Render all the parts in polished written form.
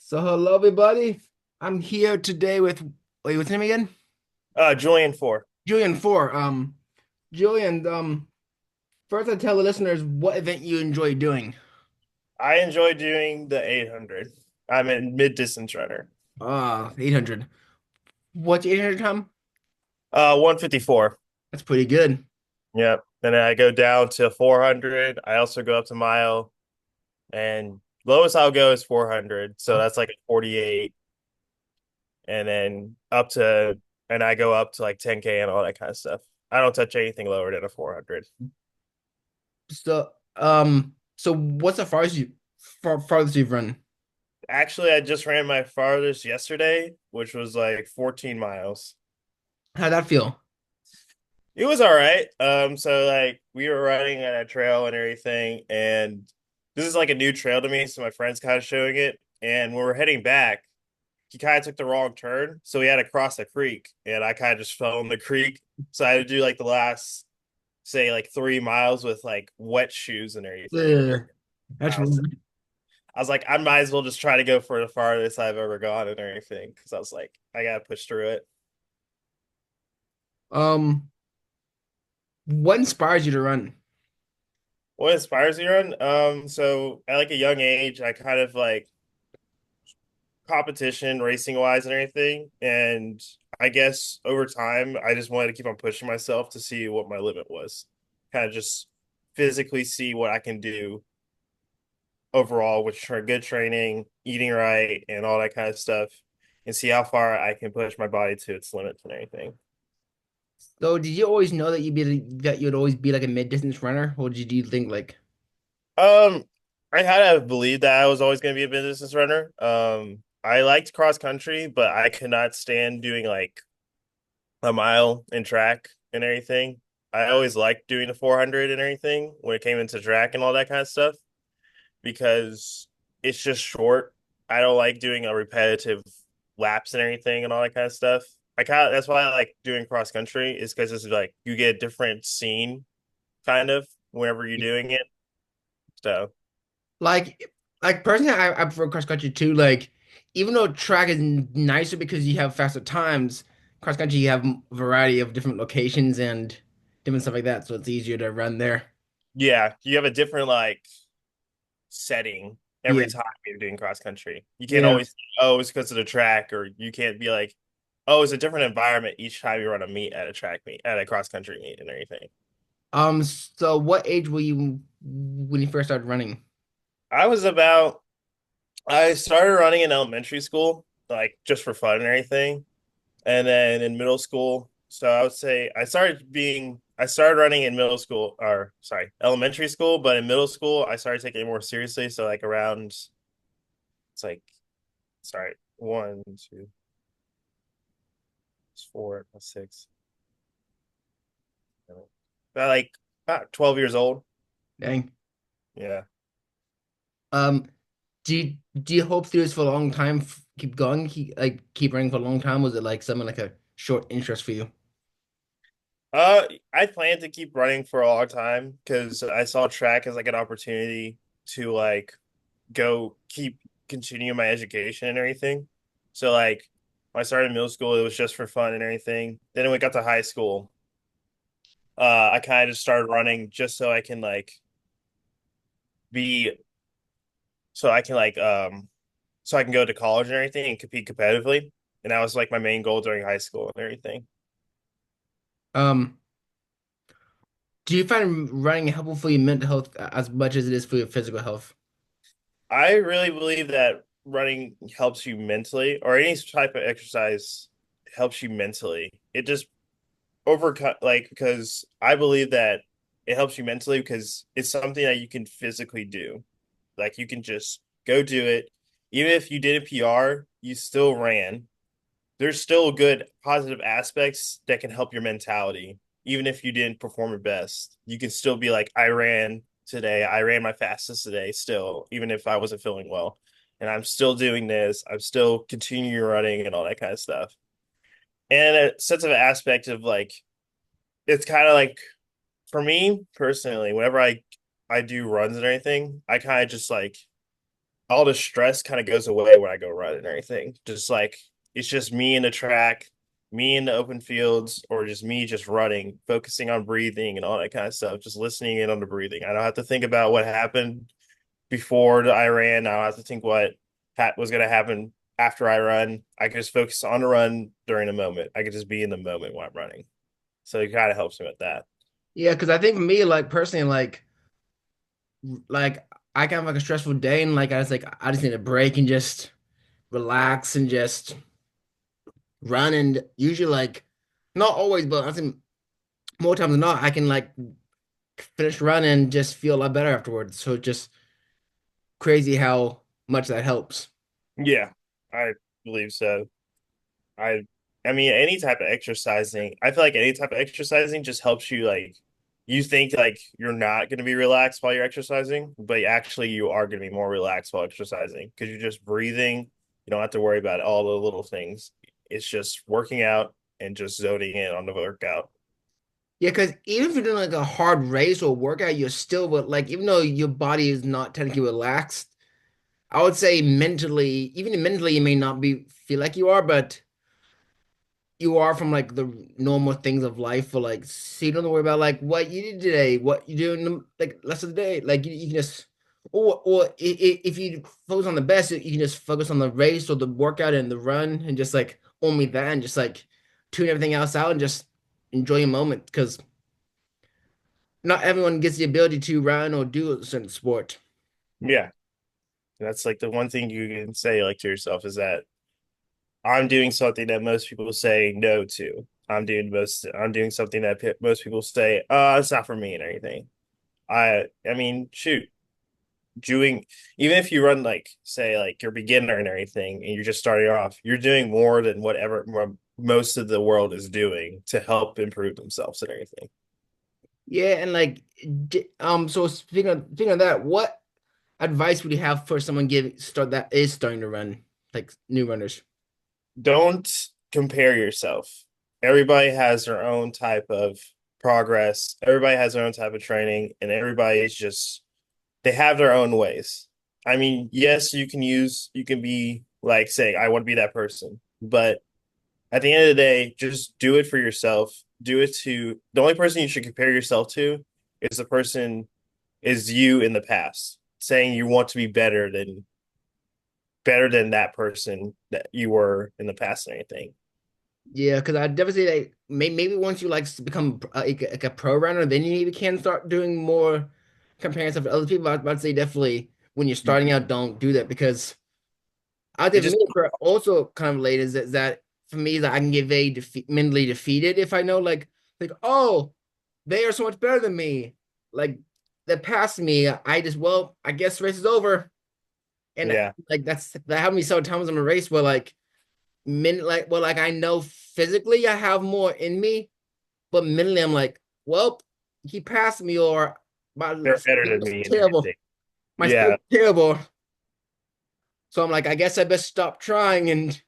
So hello everybody. I'm here today with what's his name again? Julian Fore. Julian Fore. Julian, first I tell the listeners what event you enjoy doing. I enjoy doing the 800. I'm a mid distance runner. 800. What's 800 time? 154. That's pretty good. Yep. Then I go down to 400. I also go up to mile, and lowest I'll go is 400. So that's like a 48, and then and I go up to like 10K and all that kind of stuff. I don't touch anything lower than a 400. So what's the farthest you've run? Actually, I just ran my farthest yesterday, which was like 14 miles. How'd that feel? It was all right. So like we were riding on a trail and everything, and this is like a new trail to me, so my friend's kind of showing it. And when we're heading back, he kind of took the wrong turn, so we had to cross a creek, and I kind of just fell in the creek. So I had to do like the last, say, like 3 miles with like wet shoes and everything. Ugh, that's I was, rude. I was like, I might as well just try to go for the farthest I've ever gone and everything, because I was like, I gotta push through it. Um, what inspires you to run? What inspires you to run? So at like a young age, I kind of like competition racing wise and everything. And I guess over time, I just wanted to keep on pushing myself to see what my limit was. Kind of just physically see what I can do overall with good training, eating right, and all that kind of stuff, and see how far I can push my body to its limits and everything. So did you always know that you'd always be like a mid-distance runner, or did you think like Um, I had to believe that I was always going to be a business runner. I liked cross country, but I could not stand doing like a mile in track and everything. I always liked doing the 400 and everything when it came into track and all that kind of stuff because it's just short. I don't like doing a repetitive laps and everything and all that kind of stuff. That's why I like doing cross country is because it's like you get a different scene kind of whenever you're doing it. So like personally I prefer cross country too. Like even though track is nicer because you have faster times, cross country you have a variety of different locations and different stuff like that, so it's easier to run there. yeah, you have a different like setting Yeah. every time you're doing cross country. You can't Yeah. always, oh, it's because of the track, or you can't be like, oh, it's a different environment each time you run a meet at a track meet, at a cross country meet and everything. So what age were you when you first started running? I was about, I started running in elementary school, like just for fun and everything. And then in middle school, so I would say I started running in middle school, or sorry, elementary school, but in middle school, I started taking it more seriously. So like around, it's like, sorry, one, two, four, six, about like about 12 years old. Dang. Yeah. Um, do you hope to do this for a long time? Keep going, keep running for a long time? Was it like something like a short interest for you? I plan to keep running for a long time because I saw track as like an opportunity to like go keep continue my education and everything. So like when I started middle school, it was just for fun and everything. Then when we got to high school, I kind of just started running just be so I can like so I can go to college and everything and compete competitively. And that was like my main goal during high school and everything. Um, do you find running helpful for your mental health as much as it is for your physical health? I really believe that running helps you mentally, or any type of exercise helps you mentally. It just overcome like because I believe that it helps you mentally because it's something that you can physically do. Like you can just go do it. Even if you did a PR, you still ran. There's still good positive aspects that can help your mentality. Even if you didn't perform your best, you can still be like, I ran today. I ran my fastest today, still, even if I wasn't feeling well. And I'm still doing this. I'm still continuing running and all that kind of stuff. And a sense of aspect of like, it's kind of like for me personally, whenever I do runs and anything, I kind of just like all the stress kind of goes away when I go running and everything. Just like it's just me in the track, me in the open fields, or just me just running, focusing on breathing and all that kind of stuff, just listening in on the breathing. I don't have to think about what happened before I ran. I don't have to think what was going to happen after I run. I can just focus on the run during the moment. I can just be in the moment while I'm running. So it kind of helps me with that. Yeah, because I think for me, like personally, like I can have like a stressful day, and I just need a break and just relax and just run. And usually, like not always, but I think more times than not, I can like finish running and just feel a lot better afterwards. So it's just crazy how much that helps. Yeah, I believe so. I I mean any type of exercising, I feel like any type of exercising just helps you like you think like you're not going to be relaxed while you're exercising, but actually you are going to be more relaxed while exercising because you're just breathing. You don't have to worry about all the little things. It's just working out and just zoning in on the workout. Yeah, because even if you're doing like a hard race or workout, you're still but like even though your body is not technically relaxed, I would say mentally, even mentally, you may not be feel like you are, but you are from like the normal things of life for like so you don't have to worry about like what you did today, what you do in the like rest of the day. Like you can just if you focus on the best, you can just focus on the race or the workout and the run and just like only that and just like tune everything else out and just enjoy your moment because not everyone gets the ability to run or do a certain sport. Yeah, that's like the one thing you can say like to yourself is that I'm doing something that most people say no to. I'm doing something that most people say, it's not for me and everything. I mean, shoot, doing even if you run like say like you're beginner and everything and you're just starting off, you're doing more than whatever most of the world is doing to help improve themselves and everything. Yeah, and like so speaking of that, what advice would you have for someone give start that is starting to run, like new runners? Don't compare yourself. Everybody has their own type of progress. Everybody has their own type of training, and everybody is just they have their own ways. I mean, yes, you can be like saying, I want to be that person. But at the end of the day, just do it for yourself. Do it to the only person you should compare yourself to is the person is you in the past, saying you want to be better than that person that you were in the past and anything. Yeah, because I definitely say that maybe once you like become like a pro runner, then you maybe can start doing more comparing stuff to other people. I was about to say definitely when you're starting out, don't do that because I It think just me for also kind of related is that for me that I can get very mentally defeated if I know like oh they are so much better than me, like that passed me. I just well I guess the race is over, and yeah, like that happened to me so times in a race where like I know physically I have more in me, but mentally I'm like, well, he passed me or my they're better than speed's me and terrible. everything. My Yeah. speed's terrible. So I'm like, I guess I best stop trying and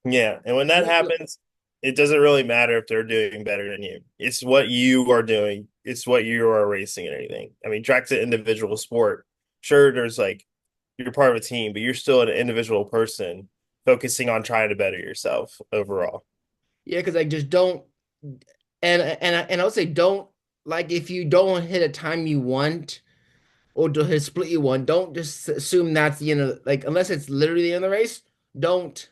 Yeah. And when that happens, it doesn't really matter if they're doing better than you. It's what you are doing. It's what you are racing and everything. I mean, track's an individual sport. Sure, there's like you're part of a team, but you're still an individual person focusing on trying to better yourself overall. yeah, because I just don't and I would say don't like if you don't hit a time you want or to hit a split you want, don't just assume that's the end of like unless it's literally the end of the race, don't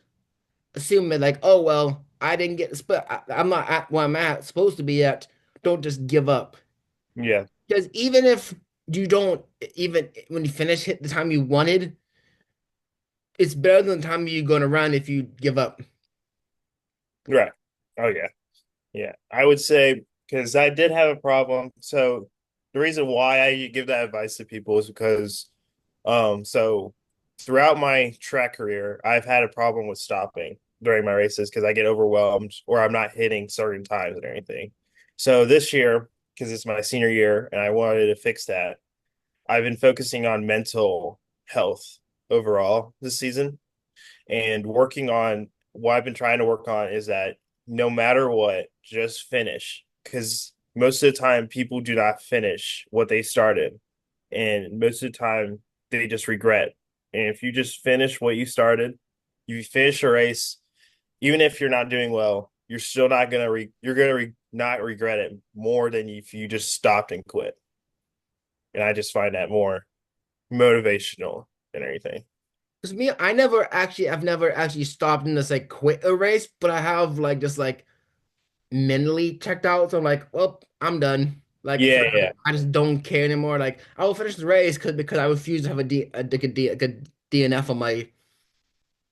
assume that like, oh well, I didn't get the split. I'm not at where I'm at supposed to be at. Don't just give up. Yeah, Because even if you don't even when you finish hit the time you wanted, it's better than the time you're gonna run if you give up. right. Oh yeah. Yeah. I would say because I did have a problem. So the reason why I give that advice to people is because so throughout my track career, I've had a problem with stopping during my races because I get overwhelmed or I'm not hitting certain times or anything. So this year, because it's my senior year and I wanted to fix that, I've been focusing on mental health overall this season and working on what I've been trying to work on is that no matter what, just finish. Because most of the time, people do not finish what they started. And most of the time, they just regret. And if you just finish what you started, you finish a race, even if you're not doing well, you're still not gonna you're gonna not regret it more than if you just stopped and quit. And I just find that more motivational than anything. Because me, I've never actually stopped and just like quit a race, but I have like just like mentally checked out. So I'm like, well, I'm done. Like Yeah, yeah. I just don't care anymore. Like I will finish the race because I refuse to have a good DNF on my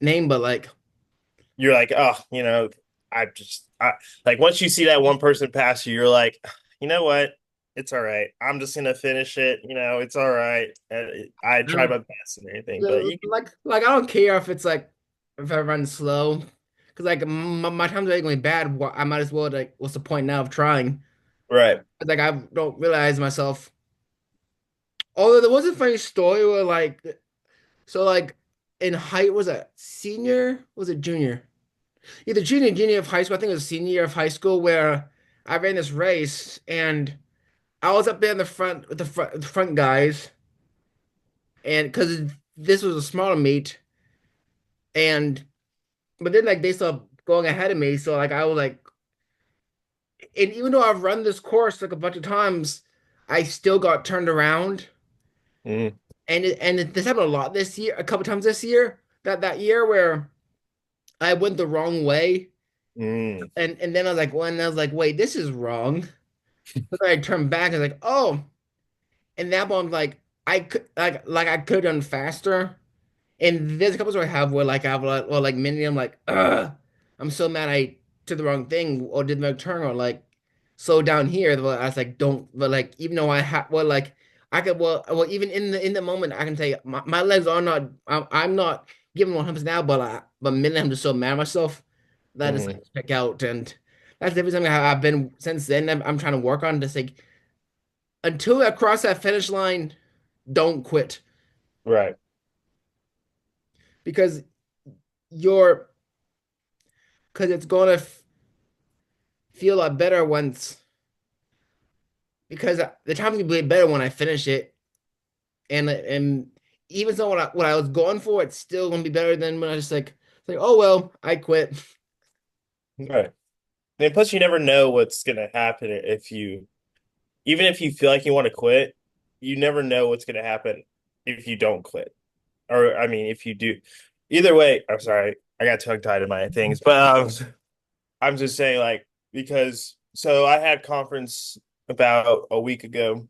name. But like, You're like, oh, I like once you see that one person pass you, you're like, you know what? It's all right. I'm just gonna finish it. It's all right. I I tried don't my best and everything, but you can, like I don't care if it's like if I run slow. Because like my time's already going bad. I might as well like, what's the point now of trying? right. Like I don't realize myself. Although there was a funny story where like so like in height was it senior? Was it junior? Either junior of high school. I think it was senior year of high school where I ran this race and I was up there in the front with the front guys and because this was a smaller meet and but then like they started going ahead of me so like I was like and even though I've run this course like a bunch of times I still got turned around Mm, this happened a lot this year a couple times this year that year where I went the wrong way mm, and then I was like wait this is wrong but then I turned back and like oh and that one like I could like I could have done faster. And there's a couple where I have where like I have like or like many I'm like ugh, I'm so mad I did the wrong thing or did the turn or like slow down here. But I was like don't but like even though I have well like I could even in the moment I can tell you my legs are not I'm not giving 100% now but mentally I'm just so mad at myself that it's like mm, check out and that's every time I've been since then I'm trying to work on this like until I cross that finish line, don't quit right. because you're because it's gonna feel a lot better once because the time's gonna be better when I finish it and even so what I was going for it's still gonna be better than when I just like oh well I quit. Right. And plus, you never know what's gonna happen if you, even if you feel like you want to quit, you never know what's gonna happen if you don't quit. Or, I mean, if you do. Either way, I'm sorry, I got tongue tied in my things, but I'm just saying, like, because so I had conference about a week ago,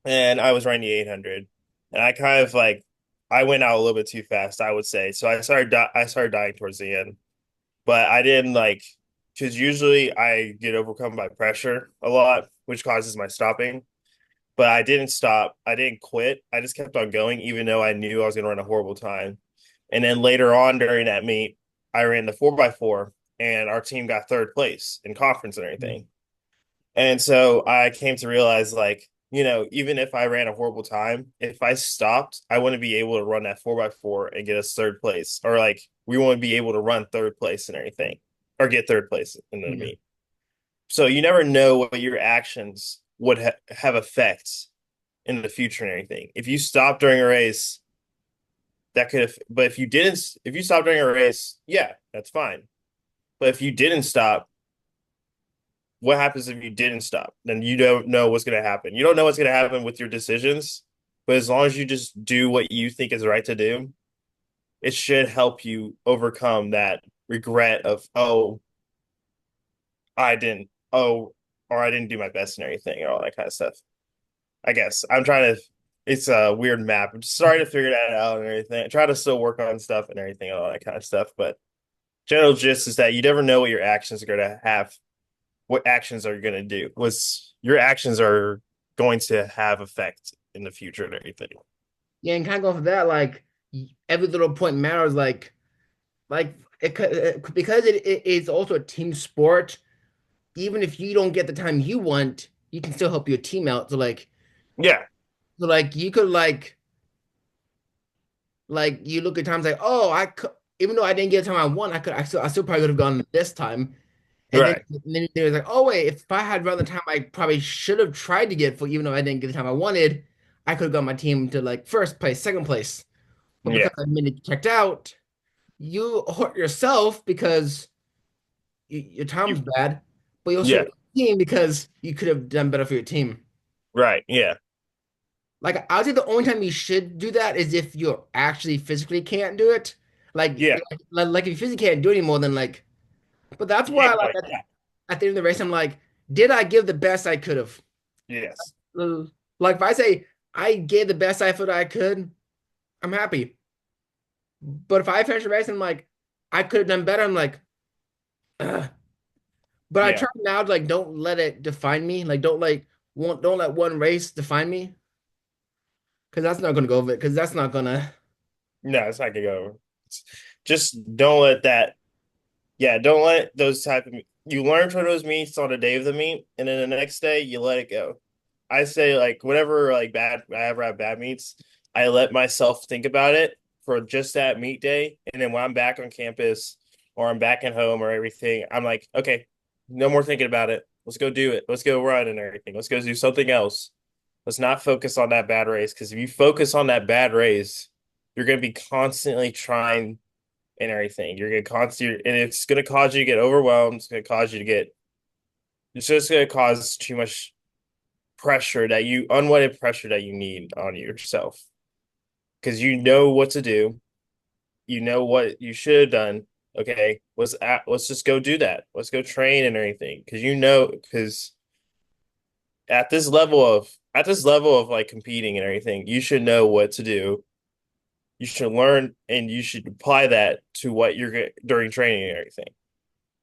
and I was running the 800, and I kind of like I went out a little bit too fast, I would say. So I started dying towards the end, but I didn't like because usually I get overcome by pressure a lot, which causes my stopping. But I didn't stop. I didn't quit. I just kept on going, even though I knew I was going to run a horrible time. And then later on during that meet, I ran the 4x4, and our team got third place in conference and everything. And so I came to realize, like, even if I ran a horrible time, if I stopped, I wouldn't be able to run that 4x4 and get us third place, or like we wouldn't be able to run third place and everything, or get third place in the Yeah. meet. So you never know what your actions would have effects in the future and everything. If you stop during a race, that could have, but if you stop during a race, yeah, that's fine. But if you didn't stop, what happens if you didn't stop? Then you don't know what's going to happen. You don't know what's going to happen with your decisions, but as long as you just do what you think is right to do, it should help you overcome that regret of, oh, I didn't, oh, or I didn't do my best and everything, and all that kind of stuff. I guess I'm trying to. It's a weird map. I'm just starting to figure that out and everything. I try to still work on stuff and everything, and all that kind of stuff. But general gist is that you never know what your actions are going to have. What actions are you going to do? Was your actions are going to have effect in the future and everything. Yeah, and kind of go for that like every little point matters like because it is also a team sport even if you don't get the time you want you can still help your team out Yeah, so like you could like you look at times like, oh, I could, even though I didn't get the time I want, I still probably could have gone this time. right. And then there was like, oh wait, if I had run the time I probably should have tried to get for, even though I didn't get the time I wanted, I could have got my team to like first place, second place. But because Yeah. I minute checked out, you hurt yourself because your time's You, bad, but you also yeah. hurt your team because you could have done better for your team. Right. Yeah. Like I would say the only time you should do that is if you actually physically can't do it. Like Yeah. like if you physically can't do it anymore, then like. But that's You why can't go like like that. at the end of the race, I'm like, did I give the best I could have? Yes. Like if I say I gave the best I thought I could, I'm happy. But if I finish the race and I'm like, I could have done better, I'm like, ugh. But I Yeah. try now to like don't let it define me. Like don't let one race define me because that's not gonna go over it. Because that's not gonna. No, it's not gonna go. Just don't let that. Yeah, don't let those type of. You learn from those meets on the day of the meet, and then the next day you let it go. I say like whenever like bad I ever have bad meets, I let myself think about it for just that meet day, and then when I'm back on campus or I'm back at home or everything, I'm like, okay, no more thinking about it. Let's go do it. Let's go run and everything. Let's go do something else. Let's not focus on that bad race because if you focus on that bad race, you're going to be constantly trying and everything. You're going to constantly, and it's going to cause you to get overwhelmed. It's going to cause you to get, it's just going to cause too much pressure that you, unwanted pressure that you need on yourself because you know what to do. You know what you should have done. Okay, let's just go do that. Let's go train and everything because you know because at this level of like competing and everything, you should know what to do. You should learn and you should apply that to what you're during training and everything.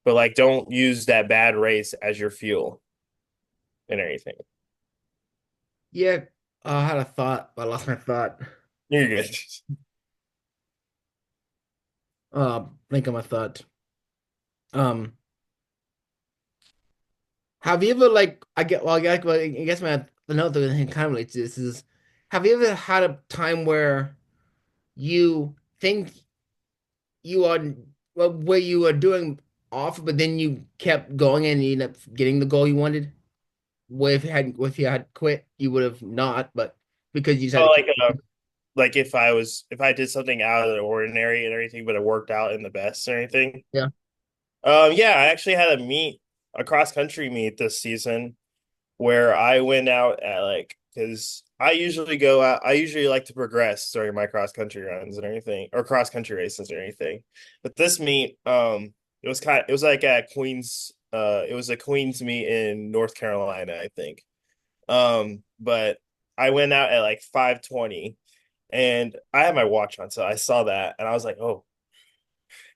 But like, don't use that bad race as your fuel and everything. Yeah, I had a thought, but I lost my thought. You're good. Think of my thought. Um, have you ever like I guess my another thing kind of relates to this is have you ever had a time where you think you are well where you are doing off, but then you kept going and you ended up getting the goal you wanted? Where if you had quit, you would have not, but because you Oh, decided to keep. like if I did something out of the ordinary and everything, but it worked out in the best and everything. Yeah. Yeah, I actually had a cross country meet this season where I went out at like because I usually go out. I usually like to progress during my cross country runs and everything, or cross country races or anything. But this meet, it was like at Queens. It was a Queens meet in North Carolina, I think. But I went out at like 5:20, and I had my watch on, so I saw that, and I was like, oh,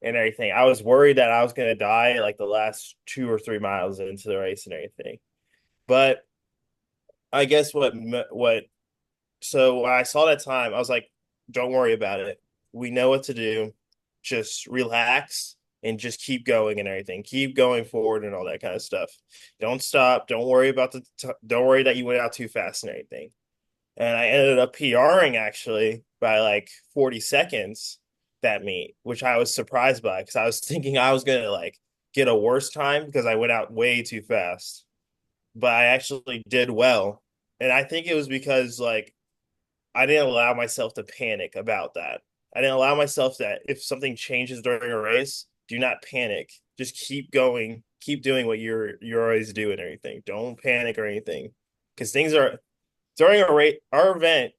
and everything. I was worried that I was gonna die like the last 2 or 3 miles into the race and everything. But I guess what so when I saw that time, I was like, don't worry about it. We know what to do. Just relax and just keep going and everything. Keep going forward and all that kind of stuff. Don't stop. Don't worry about don't worry that you went out too fast and everything. And I ended up PRing actually by like 40 seconds that meet, which I was surprised by because I was thinking I was gonna like get a worse time because I went out way too fast. But I actually did well. And I think it was because like I didn't allow myself to panic about that. I didn't allow myself that if something changes during a race, do not panic. Just keep going, keep doing what you're always doing and everything. Don't panic or anything. Because things are during a rate our event,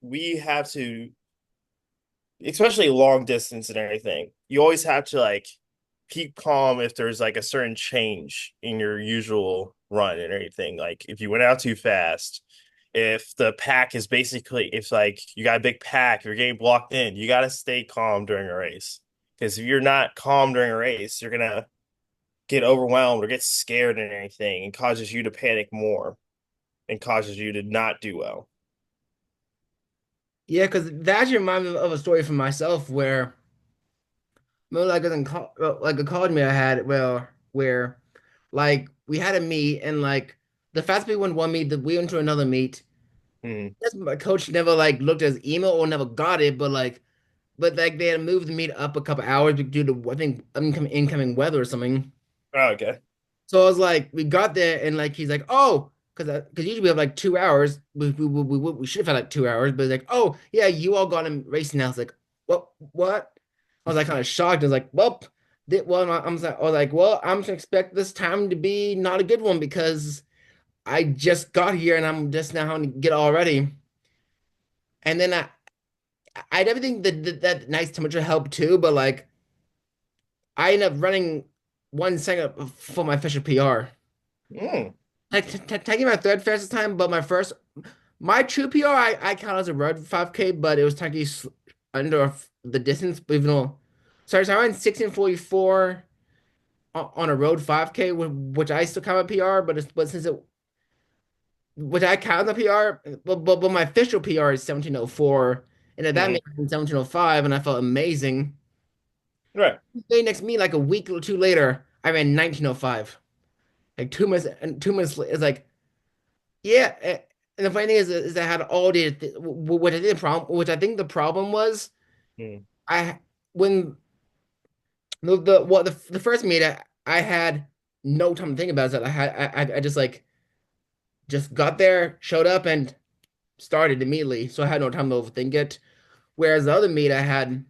we have to, especially long distance and everything, you always have to like keep calm if there's like a certain change in your usual run and everything. Like if you went out too fast, if the pack is basically, if like you got a big pack, you're getting blocked in, you got to stay calm during a race. Because if you're not calm during a race, you're gonna get overwhelmed or get scared and anything, and causes you to panic more and causes you to not do well. Yeah, because that actually reminds me of a story from myself where remember like like a college meet I had where like we had a meet and like the fast people went one meet, we went to another meet. Hmm. Yes, my coach never like looked at his email or never got it, but like they had moved the meet up a couple hours due to I think incoming weather or something. Oh, okay. So I was like, we got there and like he's like, oh, because usually we have like 2 hours. We should have had like 2 hours, but it's like, oh yeah, you all got him racing now. It's like, what? I was like kind of shocked. I was like, well, I was like, well, I'm to expect this time to be not a good one because I just got here and I'm just now having to get all ready. And then I never think that nice temperature helped too, but like I ended up running 1 second for my official PR. Mm, Like taking my third fastest time, but my true PR, I count as a road 5K, but it was technically under the distance, even though, so I ran 16:44 on a road 5K, which I still count a PR, but since it, which I count the PR, but my official PR is 17:04, and at that mm, made it 17:05, and I felt amazing. right. Day next meet, like a week or two later, I ran 19:05, like 2 minutes, and 2 minutes later, it's like, yeah. And the funny thing is I had all the, which I think the problem was, Mm, I when the first meet I had no time to think about it. I just like just got there, showed up, and started immediately, so I had no time to overthink it. Whereas the other meet I had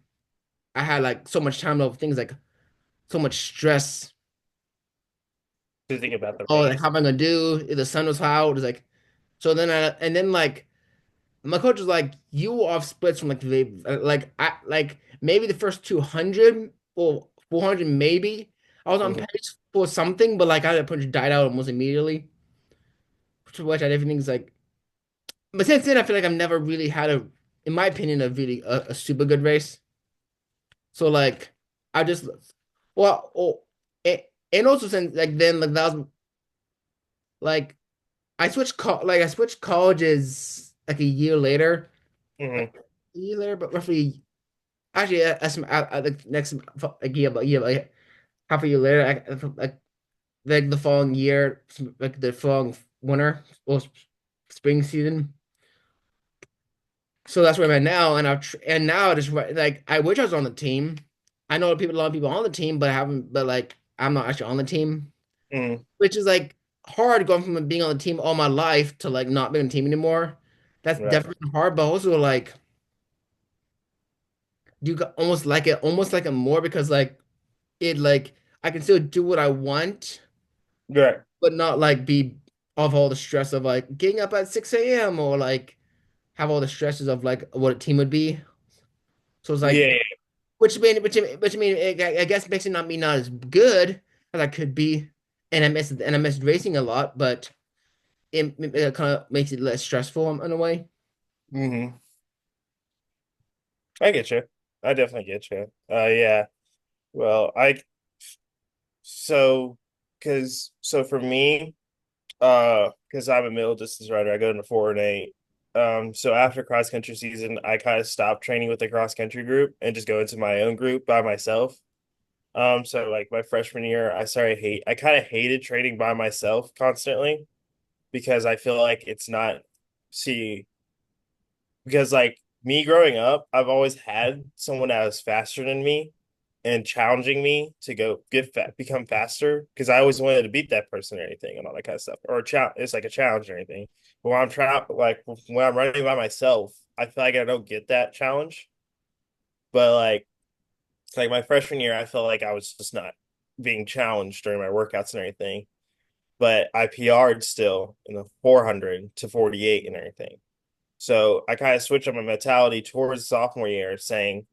like so much time to overthink, like so much stress. to think about the Oh, like how race. am I gonna do? If the sun was out, it's like so. Then like my coach was like, "You off splits from like like I like maybe the first 200 or 400 maybe. I was on Mhm. pace for something, but like I pretty much died out almost immediately, which I definitely think is like. But since then, I feel like I've never really had in my opinion, a super good race. So like I just and also since like then like that was like I switched colleges like a year later, Mhm. a year later, but roughly actually the next like year like half a year later, like the following year, like the following winter or spring season. So that's where I'm at now, and and now I just like I wish I was on the team. I know a lot of people on the team, but I haven't. But like I'm not actually on the team, Mhm. which is like hard going from being on the team all my life to like not being on the team anymore. That's Right. definitely hard, but also like almost like it more because like it like I can still do what I want, Right. but not like be of all the stress of like getting up at 6 a.m. or like have all the stresses of like what a team would be. So it's like Yeah. which mean I guess makes it not me not as good as I could be, and I miss racing a lot, but it kind of makes it less stressful in a way. Hmm. I get you. I definitely get you. Yeah. Well, so so for me, because I'm a middle distance rider, I go into 4 and 8. So after cross country season, I kind of stopped training with the cross country group and just go into my own group by myself. So like my freshman year, I kind of hated training by myself constantly because I feel like it's not see because like me growing up, I've always had someone that was faster than me and challenging me to become faster because I always wanted to beat that person or anything and all that kind of stuff. It's like a challenge or anything. But when I'm running by myself, I feel like I don't get that challenge. But like my freshman year, I felt like I was just not being challenged during my workouts and everything. But I PR'd still in the 400 to 48 and everything. So I kind of switched up my mentality towards sophomore year, saying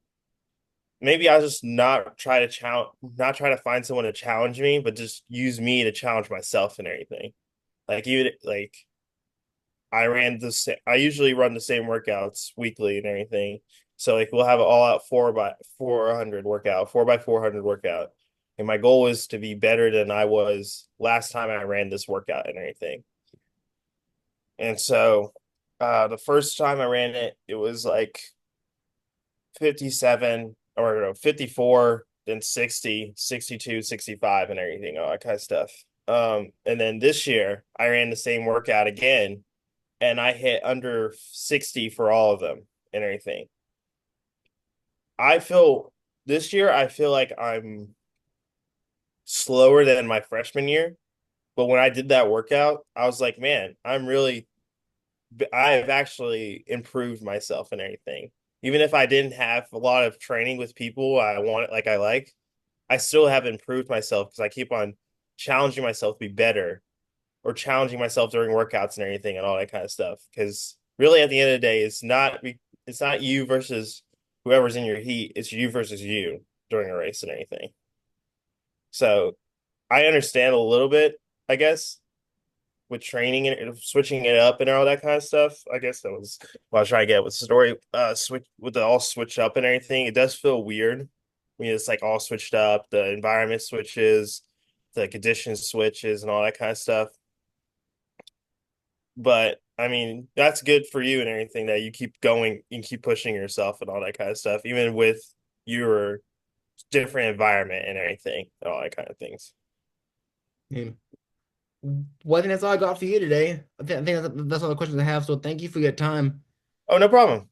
maybe I'll just not try to find someone to challenge me, but just use me to challenge myself and everything. Like even like I usually run the same workouts weekly and everything. So like we'll have an all out 4x400 workout, 4x400 workout. And my goal is to be better than I was last time I ran this workout and everything. And so the first time I ran it, it was like 57 or no, 54, then 60, 62, 65, and everything, all that kind of stuff. And then this year I ran the same workout again and I hit under 60 for all of them and everything. I feel I feel like I'm slower than my freshman year, But when I did that workout, I was like, man, I've actually improved myself and everything. Even if I didn't have a lot of training with people I want, like I like, I still have improved myself because I keep on challenging myself to be better or challenging myself during workouts and everything and all that kind of stuff. Because really, at the end of the day, it's not you versus whoever's in your heat. It's you versus you during a race and anything. So I understand a little bit, I guess, with training and switching it up and all that kind of stuff. I guess that was what I was trying to get with the story. Switch with the all switched up and everything. It does feel weird when it's like all switched up. The environment switches, the conditions switches, and all that kind of stuff. But I mean, that's good for you and everything that you keep going and keep pushing yourself and all that kind of stuff, even with your different environment and everything, and all that kind of things. Yeah. Well, I think that's all I got for you today. I think that's all the questions I have. So thank you for your time. Oh, no problem.